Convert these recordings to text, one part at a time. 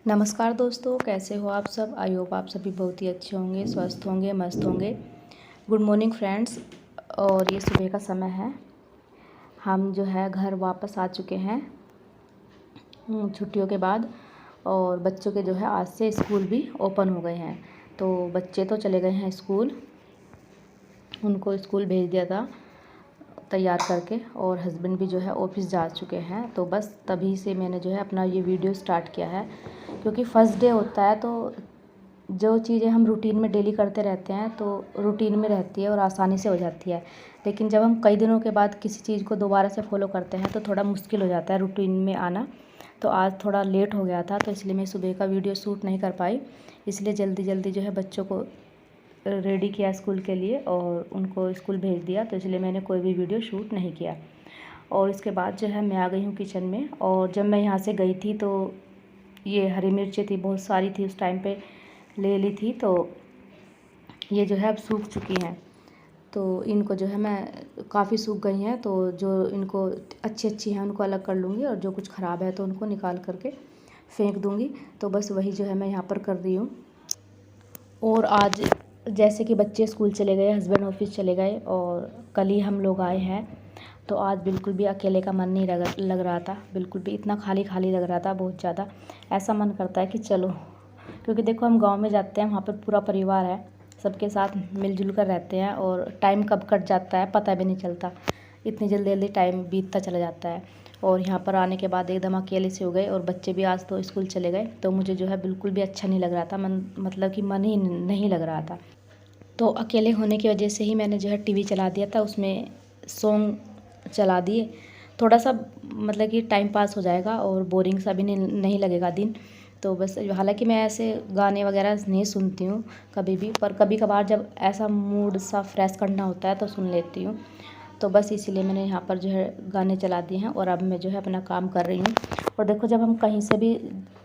नमस्कार दोस्तों, कैसे हो आप सब। आई होप आप सभी बहुत ही अच्छे होंगे, स्वस्थ होंगे, मस्त होंगे। Good morning friends. और ये सुबह का समय है। हम जो है घर वापस आ चुके हैं छुट्टियों के बाद। और बच्चों के जो है आज से स्कूल भी ओपन हो गए हैं। तो बच्चे तो चले गए हैं स्कूल, उनको स्कूल भेज दिया था तैयार करके। और हस्बैंड भी जो है ऑफिस जा चुके हैं। तो बस तभी से मैंने जो है अपना ये वीडियो स्टार्ट किया है, क्योंकि फ़र्स्ट डे होता है तो जो चीज़ें हम रूटीन में डेली करते रहते हैं तो रूटीन में रहती है और आसानी से हो जाती है। लेकिन जब हम कई दिनों के बाद किसी चीज़ को दोबारा से फॉलो करते हैं तो थोड़ा मुश्किल हो जाता है रूटीन में आना। तो आज थोड़ा लेट हो गया था, तो इसलिए मैं सुबह का वीडियो शूट नहीं कर पाई। इसलिए जल्दी जल्दी जो है बच्चों को रेडी किया स्कूल के लिए और उनको स्कूल भेज दिया। तो इसलिए मैंने कोई भी वीडियो शूट नहीं किया। और इसके बाद जो है मैं आ गई हूँ किचन में। और जब मैं यहाँ से गई थी तो ये हरी मिर्चें थी, बहुत सारी थी उस टाइम पे ले ली थी। तो ये जो है अब सूख चुकी हैं। तो इनको जो है मैं काफ़ी सूख गई हैं, तो जो इनको अच्छी अच्छी हैं उनको अलग कर लूँगी और जो कुछ ख़राब है तो उनको निकाल करके फेंक दूँगी। तो बस वही जो है मैं यहाँ पर कर रही हूँ। और आज जैसे कि बच्चे स्कूल चले गए, हस्बैंड ऑफिस चले गए और कल ही हम लोग आए हैं। तो आज बिल्कुल भी अकेले का मन नहीं लग रहा था, बिल्कुल भी इतना खाली खाली लग रहा था, बहुत ज़्यादा। ऐसा मन करता है कि चलो, क्योंकि देखो हम गांव में जाते हैं, वहाँ पर पूरा परिवार है, सबके साथ मिलजुल कर रहते हैं और टाइम कब कट जाता है पता भी नहीं चलता। इतनी जल्दी जल्दी टाइम बीतता चला जाता है। और यहाँ पर आने के बाद एकदम अकेले से हो गए और बच्चे भी आज तो स्कूल चले गए। तो मुझे जो है बिल्कुल भी अच्छा नहीं लग रहा था, मतलब कि मन ही नहीं लग रहा था। तो अकेले होने की वजह से ही मैंने जो है टीवी चला दिया था, उसमें सॉन्ग चला दिए। थोड़ा सा मतलब कि टाइम पास हो जाएगा और बोरिंग सा भी नहीं लगेगा दिन। तो बस, हालांकि मैं ऐसे गाने वगैरह नहीं सुनती हूँ कभी भी, पर कभी कभार जब ऐसा मूड सा फ्रेश करना होता है तो सुन लेती हूँ। तो बस इसीलिए मैंने यहाँ पर जो है गाने चला दिए हैं और अब मैं जो है अपना काम कर रही हूँ। और देखो, जब हम कहीं से भी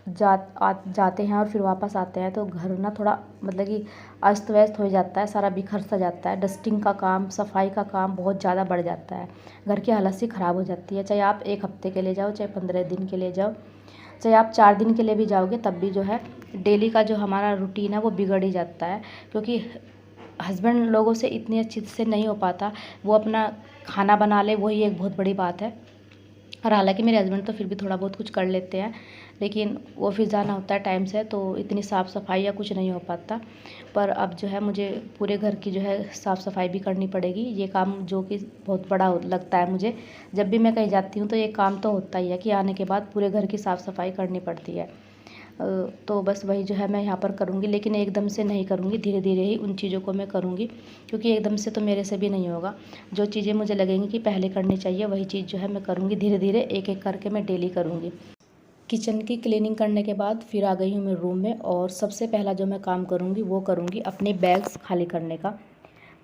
जाते हैं और फिर वापस आते हैं तो घर ना थोड़ा मतलब कि अस्त व्यस्त हो जाता है, सारा बिखर सा जाता है। डस्टिंग का काम, सफाई का काम बहुत ज़्यादा बढ़ जाता है। घर की हालत सी ख़राब हो जाती है। चाहे आप 1 हफ्ते के लिए जाओ, चाहे 15 दिन के लिए जाओ, चाहे आप 4 दिन के लिए भी जाओगे, तब भी जो है डेली का जो हमारा रूटीन है वो बिगड़ ही जाता है। क्योंकि हस्बैंड लोगों से इतनी अच्छी से नहीं हो पाता, वो अपना खाना बना ले वही एक बहुत बड़ी बात है। और हालांकि मेरे हस्बैंड तो फिर भी थोड़ा बहुत कुछ कर लेते हैं, लेकिन ऑफिस जाना होता है टाइम से तो इतनी साफ़ सफाई या कुछ नहीं हो पाता। पर अब जो है मुझे पूरे घर की जो है साफ़ सफाई भी करनी पड़ेगी। ये काम जो कि बहुत बड़ा लगता है मुझे। जब भी मैं कहीं जाती हूँ तो ये काम तो होता ही है कि आने के बाद पूरे घर की साफ़ सफाई करनी पड़ती है। तो बस वही जो है मैं यहाँ पर करूँगी, लेकिन एकदम से नहीं करूँगी, धीरे धीरे ही उन चीज़ों को मैं करूँगी, क्योंकि एकदम से तो मेरे से भी नहीं होगा। जो चीज़ें मुझे लगेंगी कि पहले करनी चाहिए वही चीज़ जो है मैं करूँगी, धीरे धीरे एक एक करके मैं डेली करूँगी। किचन की क्लीनिंग करने के बाद फिर आ गई हूँ मैं रूम में। और सबसे पहला जो मैं काम करूँगी वो करूँगी अपने बैग्स खाली करने का।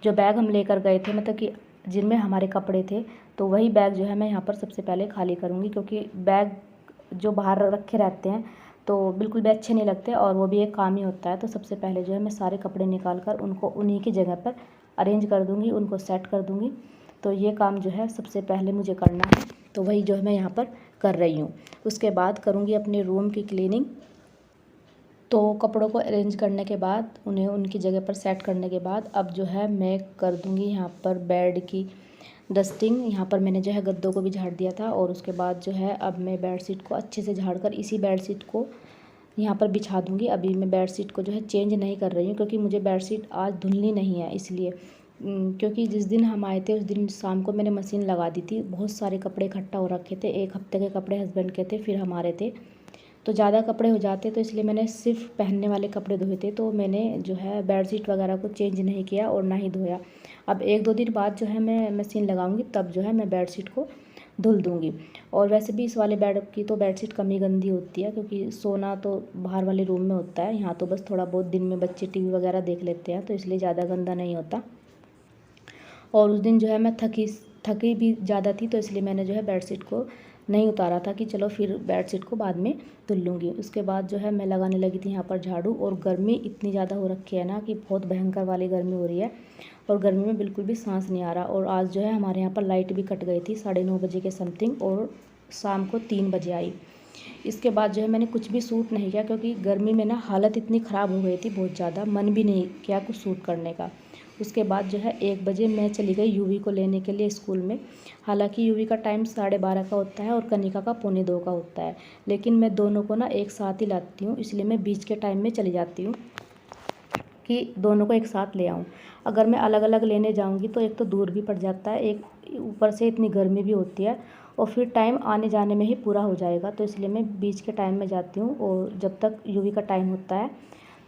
जो बैग हम लेकर गए थे, मतलब कि जिनमें हमारे कपड़े थे, तो वही बैग जो है मैं यहाँ पर सबसे पहले खाली करूँगी। क्योंकि बैग जो बाहर रखे रहते हैं तो बिल्कुल भी अच्छे नहीं लगते और वो भी एक काम ही होता है। तो सबसे पहले जो है मैं सारे कपड़े निकाल कर उनको उन्हीं की जगह पर अरेंज कर दूँगी, उनको सेट कर दूँगी। तो ये काम जो है सबसे पहले मुझे करना है, तो वही जो है मैं यहाँ पर कर रही हूँ। उसके बाद करूँगी अपने रूम की क्लीनिंग। तो कपड़ों को अरेंज करने के बाद, उन्हें उनकी जगह पर सेट करने के बाद, अब जो है मैं कर दूँगी यहाँ पर बेड की डस्टिंग। यहाँ पर मैंने जो है गद्दों को भी झाड़ दिया था और उसके बाद जो है अब मैं बेडशीट को अच्छे से झाड़ कर इसी बेडशीट को यहाँ पर बिछा दूँगी। अभी मैं बेडशीट को जो है चेंज नहीं कर रही हूँ, क्योंकि मुझे बेडशीट आज धुलनी नहीं है इसलिए। क्योंकि जिस दिन हम आए थे उस दिन शाम को मैंने मशीन लगा दी थी। बहुत सारे कपड़े इकट्ठा हो रखे थे, 1 हफ्ते के कपड़े हस्बैंड के थे, फिर हमारे थे, तो ज़्यादा कपड़े हो जाते, तो इसलिए मैंने सिर्फ पहनने वाले कपड़े धोए थे। तो मैंने जो है बेडशीट वगैरह को चेंज नहीं किया और ना ही धोया। अब 1-2 दिन बाद जो है मैं मशीन लगाऊंगी, तब जो है मैं बेडशीट को धुल दूँगी। और वैसे भी इस वाले बेड की तो बेडशीट कम ही गंदी होती है, क्योंकि सोना तो बाहर वाले रूम में होता है, यहाँ तो बस थोड़ा बहुत दिन में बच्चे टीवी वगैरह देख लेते हैं, तो इसलिए ज़्यादा गंदा नहीं होता। और उस दिन जो है मैं थकी भी ज़्यादा थी, तो इसलिए मैंने जो है बेडशीट को नहीं उतारा था कि चलो फिर बेडशीट को बाद में धुल लूँगी। उसके बाद जो है मैं लगाने लगी थी यहाँ पर झाड़ू। और गर्मी इतनी ज़्यादा हो रखी है ना कि बहुत भयंकर वाली गर्मी हो रही है और गर्मी में बिल्कुल भी सांस नहीं आ रहा। और आज जो है हमारे यहाँ पर लाइट भी कट गई थी 9:30 बजे के समथिंग, और शाम को 3 बजे आई। इसके बाद जो है मैंने कुछ भी सूट नहीं किया, क्योंकि गर्मी में ना हालत इतनी ख़राब हो गई थी, बहुत ज़्यादा मन भी नहीं किया कुछ सूट करने का। उसके बाद जो है 1 बजे मैं चली गई यूवी को लेने के लिए स्कूल में। हालांकि यूवी का टाइम 12:30 का होता है और कनिका का 1:45 का होता है, लेकिन मैं दोनों को ना एक साथ ही लाती हूँ, इसलिए मैं बीच के टाइम में चली जाती हूँ कि दोनों को एक साथ ले आऊँ। अगर मैं अलग अलग लेने जाऊँगी तो एक तो दूर भी पड़ जाता है, एक ऊपर से इतनी गर्मी भी होती है और फिर टाइम आने जाने में ही पूरा हो जाएगा, तो इसलिए मैं बीच के टाइम में जाती हूँ। और जब तक यूवी का टाइम होता है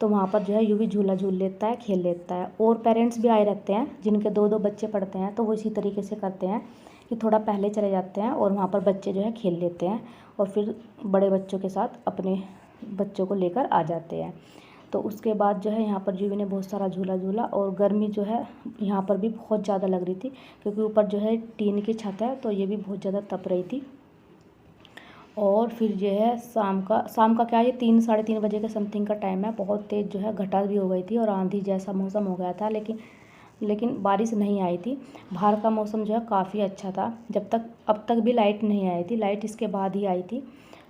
तो वहाँ पर जो है यूवी झूला झूल लेता है, खेल लेता है। और पेरेंट्स भी आए रहते हैं जिनके 2-2 बच्चे पढ़ते हैं, तो वो इसी तरीके से करते हैं कि थोड़ा पहले चले जाते हैं और वहाँ पर बच्चे जो है खेल लेते हैं और फिर बड़े बच्चों के साथ अपने बच्चों को लेकर आ जाते हैं। तो उसके बाद जो है यहाँ पर यूवी ने बहुत सारा झूला झूला और गर्मी जो है यहाँ पर भी बहुत ज़्यादा लग रही थी, क्योंकि ऊपर जो है टीन की छत है, तो ये भी बहुत ज़्यादा तप रही थी। और फिर जो है शाम का क्या, ये 3 साढ़े 3 बजे के समथिंग का टाइम है। बहुत तेज़ जो है घटा भी हो गई थी और आंधी जैसा मौसम हो गया था, लेकिन बारिश नहीं आई थी। बाहर का मौसम जो है काफ़ी अच्छा था, अब तक भी लाइट नहीं आई थी, लाइट इसके बाद ही आई थी।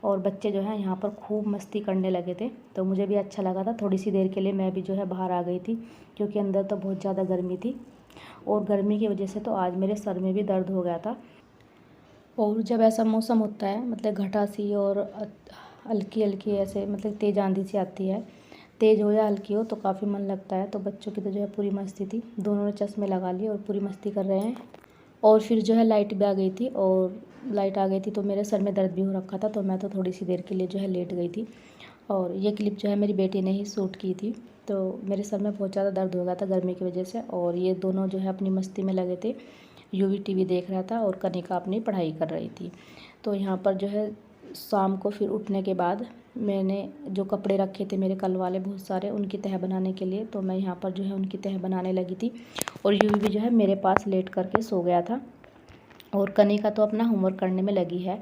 और बच्चे जो हैं यहाँ पर खूब मस्ती करने लगे थे, तो मुझे भी अच्छा लगा था। थोड़ी सी देर के लिए मैं भी जो है बाहर आ गई थी, क्योंकि अंदर तो बहुत ज़्यादा गर्मी थी और गर्मी की वजह से तो आज मेरे सर में भी दर्द हो गया था। और जब ऐसा मौसम होता है, मतलब घटा सी और हल्की हल्की ऐसे, मतलब तेज़ आंधी सी आती है, तेज़ हो या हल्की हो, तो काफ़ी मन लगता है। तो बच्चों की तो जो है पूरी मस्ती थी, दोनों ने चश्मे लगा लिए और पूरी मस्ती कर रहे हैं। और फिर जो है लाइट भी आ गई थी, और लाइट आ गई थी तो मेरे सर में दर्द भी हो रखा था, तो मैं तो थोड़ी सी देर के लिए जो है लेट गई थी। और ये क्लिप जो है मेरी बेटी ने ही शूट की थी, तो मेरे सर में बहुत ज़्यादा दर्द हो गया था गर्मी की वजह से। और ये दोनों जो है अपनी मस्ती में लगे थे, यूवी टीवी देख रहा था और कनिका अपनी पढ़ाई कर रही थी। तो यहाँ पर जो है शाम को फिर उठने के बाद मैंने जो कपड़े रखे थे मेरे कल वाले बहुत सारे, उनकी तह बनाने के लिए, तो मैं यहाँ पर जो है उनकी तह बनाने लगी थी। और यूवी भी जो है मेरे पास लेट करके सो गया था और कनिका तो अपना होमवर्क करने में लगी है।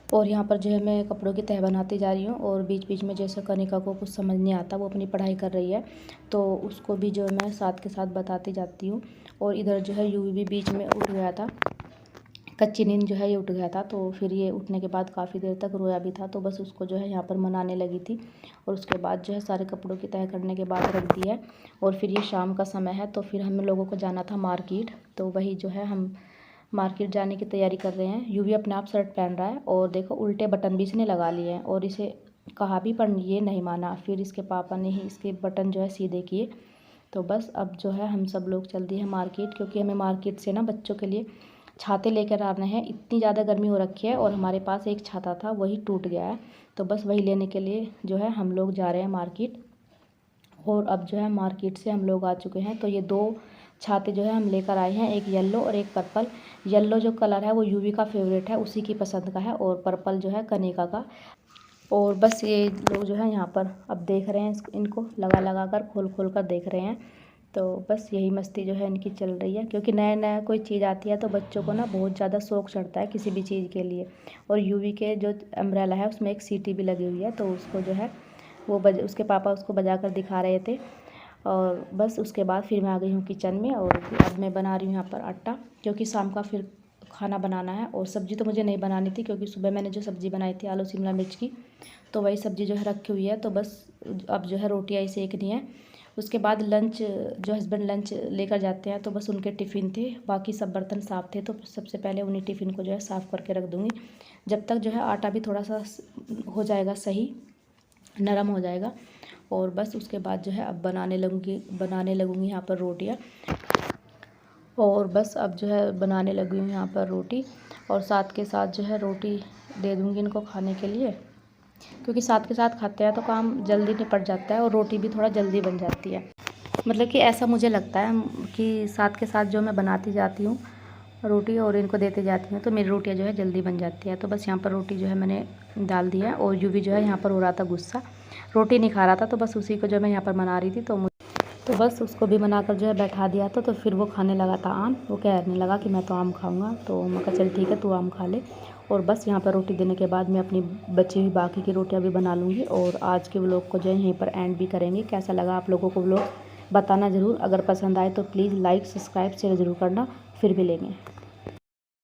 और यहाँ पर जो है मैं कपड़ों की तह बनाती जा रही हूँ, और बीच बीच में जैसे कनिका को कुछ समझ नहीं आता, वो अपनी पढ़ाई कर रही है, तो उसको भी जो है मैं साथ के साथ बताती जाती हूँ। और इधर जो है यूवी भी बीच में उठ गया था, कच्ची नींद जो है ये उठ गया था, तो फिर ये उठने के बाद काफ़ी देर तक रोया भी था, तो बस उसको जो है यहाँ पर मनाने लगी थी। और उसके बाद जो है सारे कपड़ों की तह करने के बाद रख दी है। और फिर ये शाम का समय है, तो फिर हम लोगों को जाना था मार्केट, तो वही जो है हम मार्केट जाने की तैयारी कर रहे हैं। यूवी अपने आप शर्ट पहन रहा है और देखो उल्टे बटन भी इसने लगा लिए हैं, और इसे कहा भी पर ये नहीं माना, फिर इसके पापा ने ही इसके बटन जो है सीधे किए। तो बस अब जो है हम सब लोग चल दिए हैं मार्केट, क्योंकि हमें मार्केट से ना बच्चों के लिए छाते लेकर आने हैं। इतनी ज़्यादा गर्मी हो रखी है और हमारे पास एक छाता था वही टूट गया है, तो बस वही लेने के लिए जो है हम लोग जा रहे हैं मार्केट। और अब जो है मार्केट से हम लोग आ चुके हैं, तो ये 2 छाते जो है हम लेकर आए हैं, एक येलो और एक पर्पल। येलो जो कलर है वो यूवी का फेवरेट है, उसी की पसंद का है, और पर्पल जो है कनिका का। और बस ये लोग जो है यहाँ पर अब देख रहे हैं, इनको लगा लगा कर खोल खोल कर देख रहे हैं। तो बस यही मस्ती जो है इनकी चल रही है, क्योंकि नया नया कोई चीज़ आती है तो बच्चों को ना बहुत ज़्यादा शौक चढ़ता है किसी भी चीज़ के लिए। और यूवी के जो अम्ब्रेला है उसमें एक सीटी भी लगी हुई है, तो उसको जो है वो उसके पापा उसको बजा कर दिखा रहे थे। और बस उसके बाद फिर मैं आ गई हूँ किचन में, और अब मैं बना रही हूँ यहाँ पर आटा, क्योंकि शाम का फिर खाना बनाना है। और सब्ज़ी तो मुझे नहीं बनानी थी, क्योंकि सुबह मैंने जो सब्ज़ी बनाई थी आलू शिमला मिर्च की, तो वही सब्ज़ी जो है रखी हुई है। तो बस अब जो है रोटियाँ ही सेकनी है। उसके बाद लंच, जो हस्बैंड लंच लेकर जाते हैं, तो बस उनके टिफ़िन थे, बाकी सब बर्तन साफ़ थे, तो सबसे पहले उन्हीं टिफ़िन को जो है साफ़ करके रख दूँगी। जब तक जो है आटा भी थोड़ा सा हो जाएगा, सही नरम हो जाएगा। और बस उसके बाद जो है अब बनाने लगूँगी यहाँ पर रोटियाँ। और बस अब जो है बनाने लगी हूँ यहाँ पर रोटी, और साथ के साथ जो है रोटी दे दूँगी इनको खाने के लिए, क्योंकि साथ के साथ खाते हैं तो काम जल्दी निपट जाता है और रोटी भी थोड़ा जल्दी बन जाती है। मतलब कि ऐसा मुझे लगता है कि साथ के साथ जो मैं बनाती जाती हूँ रोटी और इनको देते जाती हूँ, तो मेरी रोटियाँ जो है जल्दी बन जाती है। तो बस यहाँ पर रोटी जो है मैंने डाल दिया है, और यूवी जो है यहाँ पर हो रहा था गुस्सा, रोटी नहीं खा रहा था, तो बस उसी को जो मैं यहाँ पर बना रही थी, तो बस उसको भी बनाकर जो है बैठा दिया था। तो फिर वो खाने लगा था आम, वो कहने लगा कि मैं तो आम खाऊंगा, तो मैं कहा चल ठीक है तू आम खा ले। और बस यहाँ पर रोटी देने के बाद मैं अपनी बची हुई बाकी की रोटियाँ भी बना लूँगी, और आज के व्लॉग को जो है यहीं पर एंड भी करेंगे। कैसा लगा आप लोगों को व्लॉग बताना ज़रूर। अगर पसंद आए तो प्लीज़ लाइक सब्सक्राइब शेयर ज़रूर करना। फिर मिलेंगे।